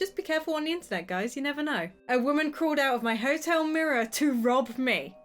Just be careful on the internet, guys. You never know. A woman crawled out of my hotel mirror to rob me.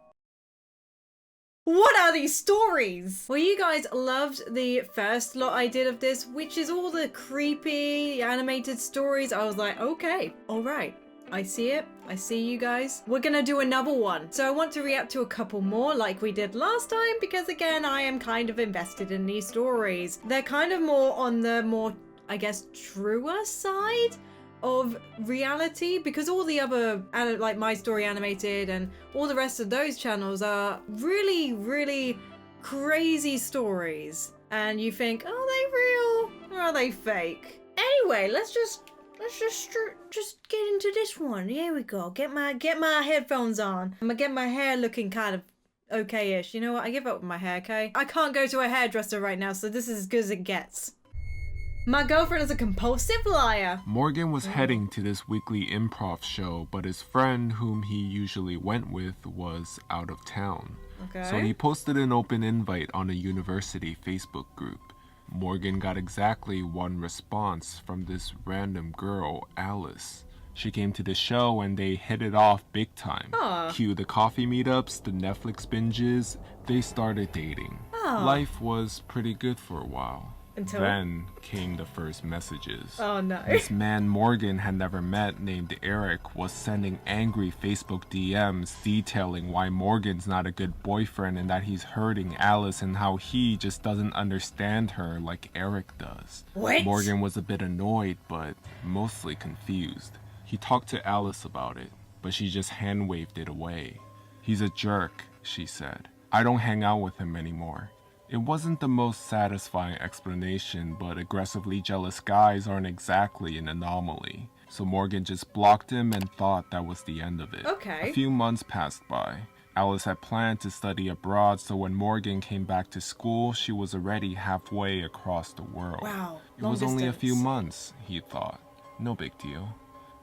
What are these stories? Well, you guys loved the first lot I did of this, which is all the creepy animated stories. I was like, okay, all right. I see it. I see you guys. We're gonna do another one. So I want to react to a couple more like we did last time because again, I am kind of invested in these stories. They're kind of more on the more, I guess, truer side of reality because all the other like My Story Animated and all the rest of those channels are really crazy stories and you think, are they real or are they fake? Anyway, let's just get into this one. Here we go. Get my headphones on. I'm gonna get my hair looking kind of okay-ish. You know what? I give up with my hair, okay? I can't go to a hairdresser right now, so this is as good as it gets. My girlfriend is a compulsive liar. Morgan was heading to this weekly improv show, but his friend, whom he usually went with, was out of town. Okay. So he posted an open invite on a university Facebook group. Morgan got exactly one response from this random girl, Alice. She came to the show and they hit it off big time. Cue the coffee meetups, the Netflix binges, they started dating. Life was pretty good for a while. Until then came the first messages. Oh no. This man Morgan had never met named Eric was sending angry Facebook DMs detailing why Morgan's not a good boyfriend and that he's hurting Alice and how he just doesn't understand her like Eric does. What? Morgan was a bit annoyed but mostly confused. He talked to Alice about it, but she just hand-waved it away. He's a jerk, she said. I don't hang out with him anymore. It wasn't the most satisfying explanation, but aggressively jealous guys aren't exactly an anomaly. So Morgan just blocked him and thought that was the end of it. Okay. A few months passed by. Alice had planned to study abroad, so when Morgan came back to school, she was already halfway across the world. Wow. It was only a few months, he thought. No big deal.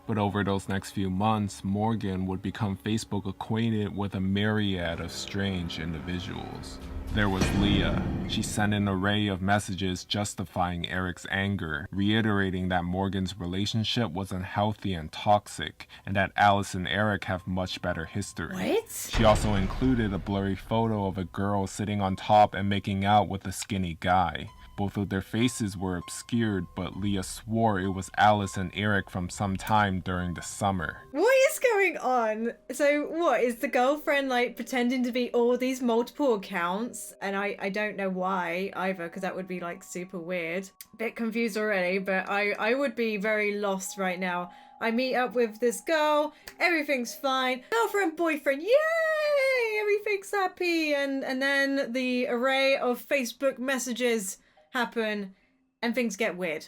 But over those next few months, Morgan would become Facebook acquainted with a myriad of strange individuals. There was Leah. She sent an array of messages justifying Eric's anger, reiterating that Morgan's relationship was unhealthy and toxic, and that Alice and Eric have much better history. What? She also included a blurry photo of a girl sitting on top and making out with a skinny guy. Both of their faces were obscured, but Leah swore it was Alice and Eric from some time during the summer. What is going on? So what, is the girlfriend like pretending to be all these multiple accounts? And I don't know why either, because that would be like super weird. Bit confused already, but I would be very lost right now. I meet up with this girl, everything's fine. Girlfriend, boyfriend, yay! Everything's happy. And then the array of Facebook messages happen and things get weird.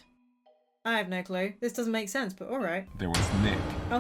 I have no clue. This doesn't make sense, but alright. There was Nick.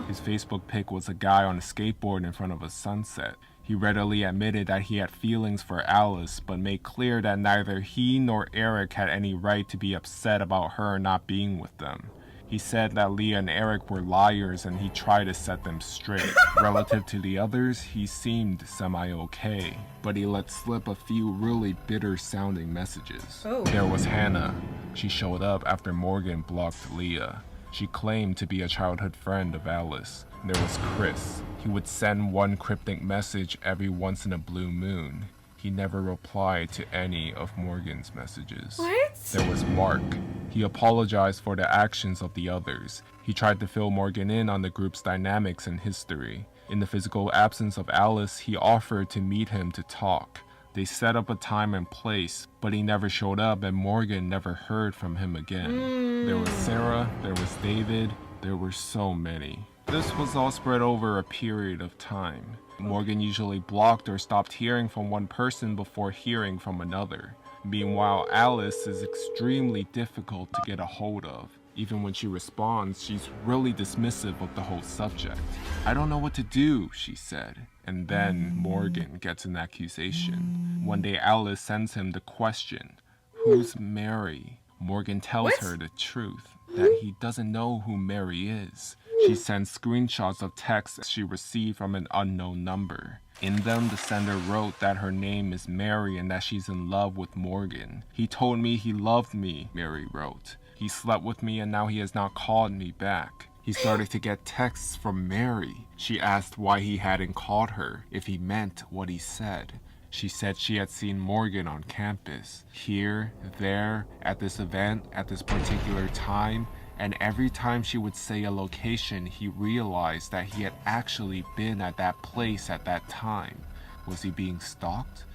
His Facebook pic was a guy on a skateboard in front of a sunset. He readily admitted that he had feelings for Alice, but made clear that neither he nor Eric had any right to be upset about her not being with them. He said that Leah and Eric were liars and he tried to set them straight. Relative to the others, he seemed semi-okay, but he let slip a few really bitter-sounding messages. There was Hannah. She showed up after Morgan blocked Leah. She claimed to be a childhood friend of Alice. There was Chris. He would send one cryptic message every once in a blue moon. He never replied to any of Morgan's messages. What? There was Mark. He apologized for the actions of the others. He tried to fill Morgan in on the group's dynamics and history. In the physical absence of Alice, he offered to meet him to talk. They set up a time and place, but he never showed up and Morgan never heard from him again. There was Sarah, there was David, there were so many. This was all spread over a period of time. Morgan usually blocked or stopped hearing from one person before hearing from another. Meanwhile, Alice is extremely difficult to get a hold of. Even when she responds, she's really dismissive of the whole subject. I don't know what to do, she said. And then Morgan gets an accusation. One day Alice sends him the question, who's Mary? Morgan tells her the truth, that he doesn't know who Mary is. She sends screenshots of texts she received from an unknown number. In them, the sender wrote that her name is Mary and that she's in love with Morgan. He told me he loved me, Mary wrote. He slept with me and now he has not called me back. He started to get texts from Mary. She asked why he hadn't called her, if he meant what he said. She said she had seen Morgan on campus, here, there, at this event, at this particular time, and every time she would say a location, he realized that he had actually been at that place at that time. Was he being stalked?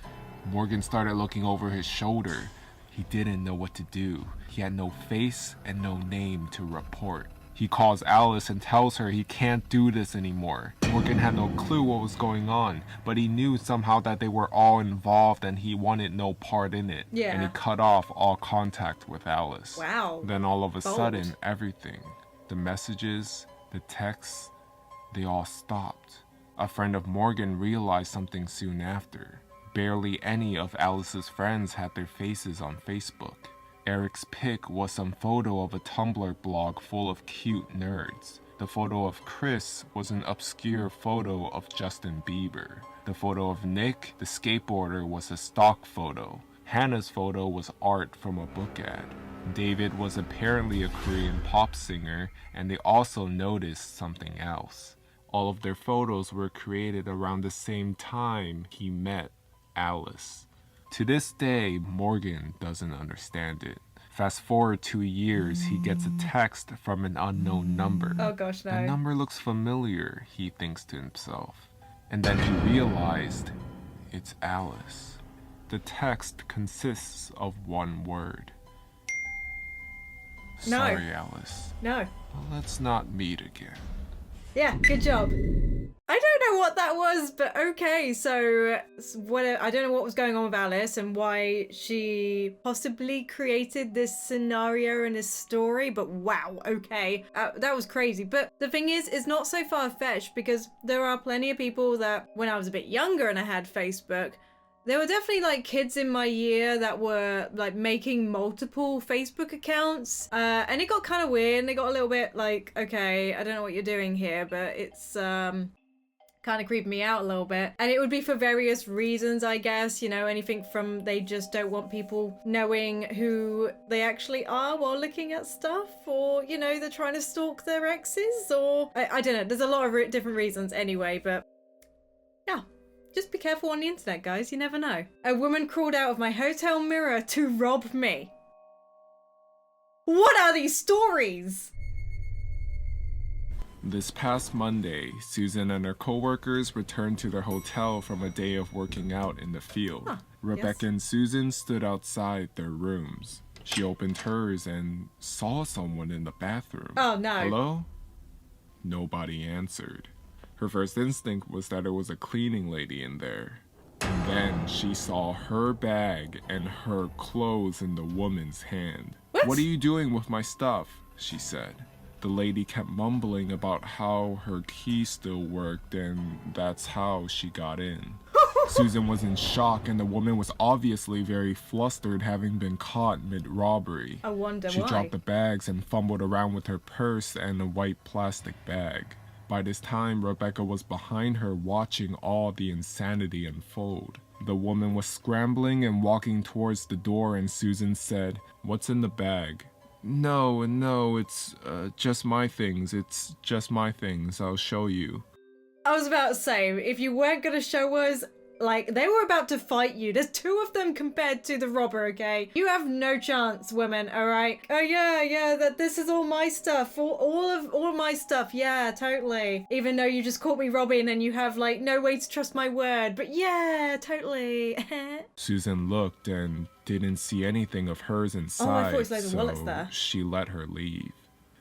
Morgan started looking over his shoulder. He didn't know what to do. He had no face and no name to report. He calls Alice and tells her he can't do this anymore. Morgan had no clue what was going on, but he knew somehow that they were all involved and he wanted no part in it. Yeah. And he cut off all contact with Alice. Wow. Then all of a Bold. sudden, everything, the messages, the texts, they all stopped. A friend of Morgan realized something soon after. Barely any of Alice's friends had their faces on Facebook. Eric's pic was some photo of a Tumblr blog full of cute nerds. The photo of Chris was an obscure photo of Justin Bieber. The photo of Nick, the skateboarder, was a stock photo. Hannah's photo was art from a book ad. David was apparently a Korean pop singer, and they also noticed something else. All of their photos were created around the same time he met Alice. To this day, Morgan doesn't understand it. Fast forward 2 years, he gets a text from an unknown number. Oh gosh, no. The number looks familiar, he thinks to himself. And then he realized it's Alice. The text consists of one word. No. Sorry, Alice. No. Let's not meet again. Yeah, good job. I don't know what that was, but okay. So, I don't know what was going on with Alice and why she possibly created this scenario and this story, but wow, okay. That was crazy. But the thing is, it's not so far-fetched because there are plenty of people that, when I was a bit younger and I had Facebook, there were definitely like kids in my year that were like making multiple Facebook accounts, and it got kind of weird and it got a little bit like, okay, I don't know what you're doing here, but it's kind of creeped me out a little bit. And it would be for various reasons, I guess, you know, anything from they just don't want people knowing who they actually are while looking at stuff, or, you know, they're trying to stalk their exes, or I don't know, there's a lot of different reasons anyway, but yeah. Just be careful on the internet, guys. You never know. A woman crawled out of my hotel mirror to rob me. What are these stories? This past Monday, Susan and her coworkers returned to their hotel from a day of working out in the field. Rebecca and Susan stood outside their rooms. She opened hers and saw someone in the bathroom. Oh, no. Hello? Nobody answered. Her first instinct was that it was a cleaning lady in there. And then she saw her bag and her clothes in the woman's hand. What are you doing with my stuff? She said. The lady kept mumbling about how her key still worked and that's how she got in. Susan was in shock and the woman was obviously very flustered, having been caught mid-robbery. I wonder why. She dropped the bags and fumbled around with her purse and a white plastic bag. By this time, Rebecca was behind her watching all the insanity unfold. The woman was scrambling and walking towards the door and Susan said, "What's in the bag?" No, it's just my things. It's just my things. I'll show you." I was about to say, if you weren't going to show us, like, they were about to fight you. There's two of them compared to the robber, okay? You have no chance, women, alright? Oh, yeah, that this is all my stuff. All my stuff, yeah, totally. Even though you just caught me robbing and you have, like, no way to trust my word. But yeah, totally. Susan looked and didn't see anything of hers inside, Oh, I thought it was like the wallets so there. she let her leave.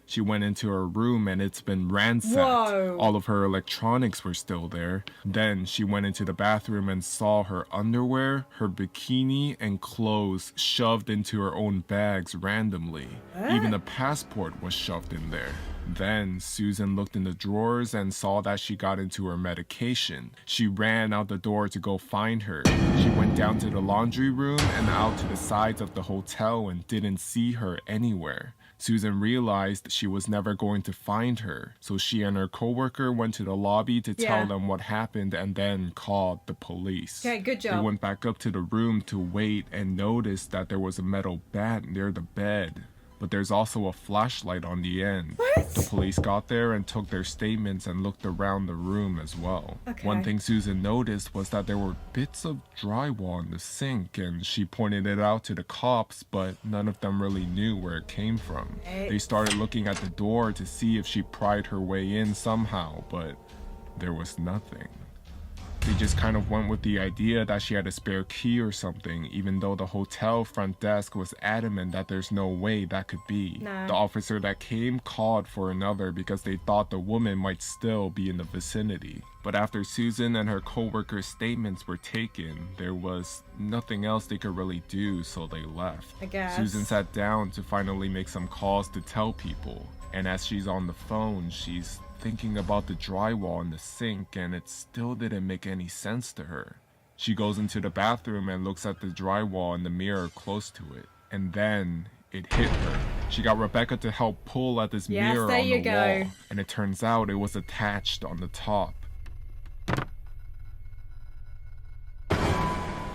She went into her room and it's been ransacked. Whoa. All of her electronics were still there. Then she went into the bathroom and saw her underwear, her bikini, and clothes shoved into her own bags randomly. Even the passport was shoved in there. Then Susan looked in the drawers and saw that she got into her medication. She ran out the door to go find her. She went down to the laundry room and out to the sides of the hotel and didn't see her anywhere. Susan realized she was never going to find her, so she and her coworker went to the lobby to tell them what happened and then called the police. Okay, good job. They went back up to the room to wait and noticed that there was a metal bat near the bed. but there's also a flashlight on the end. What? The police got there and took their statements and looked around the room as well. Okay. One thing Susan noticed was that there were bits of drywall in the sink, and she pointed it out to the cops, but none of them really knew where it came from. They started looking at the door to see if she pried her way in somehow, but there was nothing. They just kind of went with the idea that she had a spare key or something, even though the hotel front desk was adamant that there's no way that could be. Nah. The officer that came called for another because they thought the woman might still be in the vicinity. But after Susan and her co-worker's statements were taken, there was nothing else they could really do, so they left. I guess. Susan sat down to finally make some calls to tell people, and as she's on the phone, she's thinking about the drywall in the sink, and it still didn't make any sense to her. She goes into the bathroom and looks at the drywall in the mirror close to it, and then it hit her. She got Rebecca to help pull at this mirror there on you the go. wall, and it turns out it was attached on the top.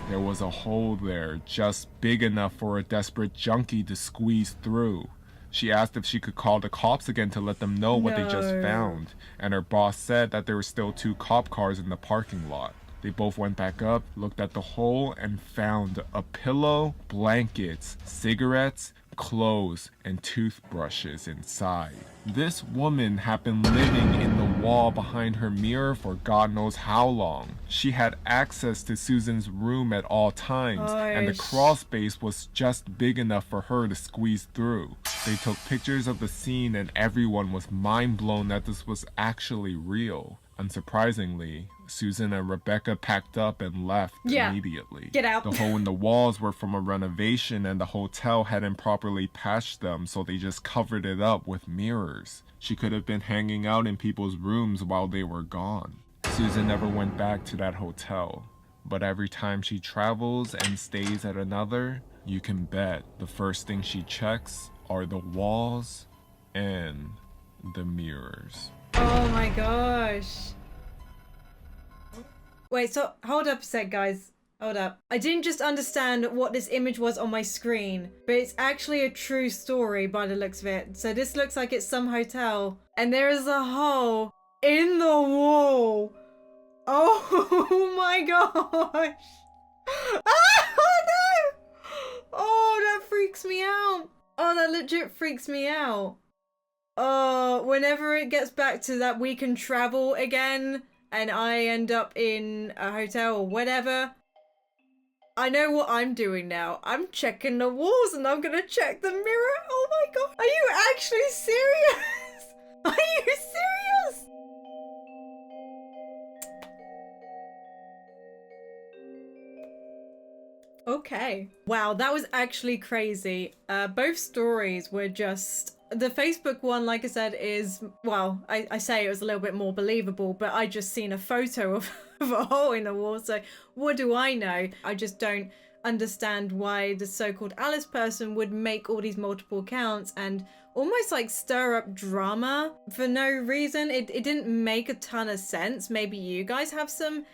There was a hole there, just big enough for a desperate junkie to squeeze through. She asked if she could call the cops again to let them know what they just No. found, and her boss said that there were still 2 cop cars in the parking lot. They both went back up, looked at the hole, and found a pillow, blankets, cigarettes, clothes, and toothbrushes inside. This woman had been living in the wall behind her mirror for God knows how long. She had access to Susan's room at all times, and the Oish. crawl space was just big enough for her to squeeze through. They took pictures of the scene, and everyone was mind blown that this was actually real. Unsurprisingly, Susan and Rebecca packed up and left immediately. Get out. The hole in the walls were from a renovation, and the hotel hadn't properly patched them, so they just covered it up with mirrors. She could have been hanging out in people's rooms while they were gone. Susan never went back to that hotel, but every time she travels and stays at another, you can bet the first thing she checks are the walls and the mirrors. Oh my gosh. Wait, so hold up a sec, guys. Hold up. I didn't just understand what this image was on my screen, but it's actually a true story by the looks of it. So this looks like it's some hotel, and there is a hole in the wall. Oh my gosh. Oh no! Oh, that freaks me out. Oh, that legit freaks me out. Oh, whenever it gets back to that we can travel again and I end up in a hotel or whatever, I know what I'm doing now. I'm checking the walls and I'm gonna check the mirror. Oh my god. Are you actually serious? Are you serious? Okay. Wow, that was actually crazy. Both stories were just... The Facebook one, like I said, is... Well, I say it was a little bit more believable, but I just seen a photo of a hole in the wall, so what do I know? I just don't understand why the so-called Alice person would make all these multiple accounts and almost like stir up drama for no reason. It didn't make a ton of sense. Maybe you guys have some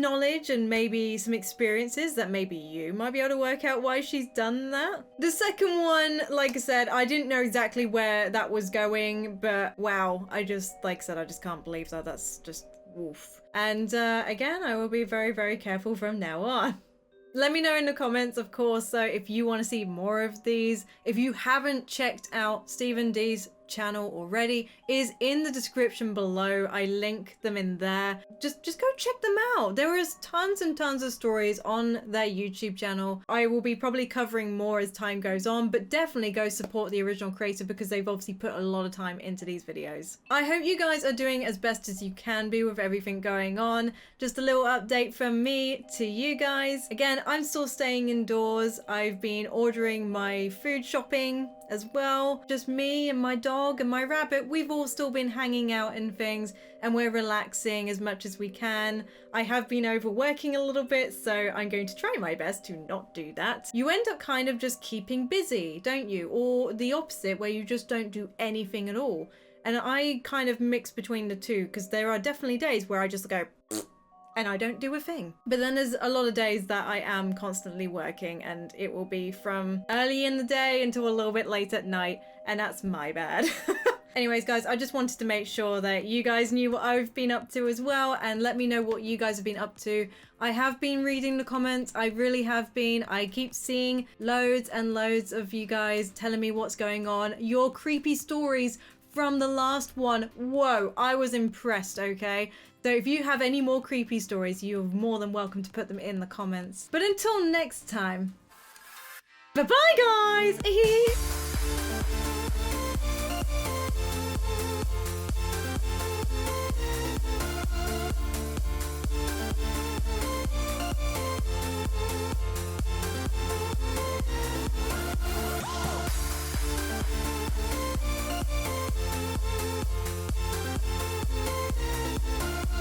knowledge and maybe some experiences that maybe you might be able to work out why she's done that. The second one, like I said, I didn't know exactly where that was going, but wow, I just can't believe that. That's just woof. And again, I will be very, very careful from now on. Let me know in the comments, of course, so if you want to see more of these. If you haven't checked out Stephen D's channel already, is in the description below. I link them in there. Just go check them out. There is tons and tons of stories on their YouTube channel. I will be probably covering more as time goes on, but definitely go support the original creator because they've obviously put a lot of time into these videos. I hope you guys are doing as best as you can be with everything going on. Just a little update from me to you guys. Again, I'm still staying indoors. I've been ordering my food shopping as well. Just me and my dog and my rabbit. We've all still been hanging out and things, and we're relaxing as much as we can. I have been overworking a little bit, so I'm going to try my best to not do that. You end up kind of just keeping busy, don't you? Or the opposite, where you just don't do anything at all. And I kind of mix between the two, because there are definitely days where I just go, and I don't do a thing. But then there's a lot of days that I am constantly working, and it will be from early in the day until a little bit late at night, and that's my bad. Anyways, guys, I just wanted to make sure that you guys knew what I've been up to as well, and let me know what you guys have been up to. I have been reading the comments. I really have been. I keep seeing loads and loads of you guys telling me what's going on. Your creepy stories from the last one. Whoa, I was impressed, okay? So if you have any more creepy stories, you're more than welcome to put them in the comments. But until next time, bye-bye, guys!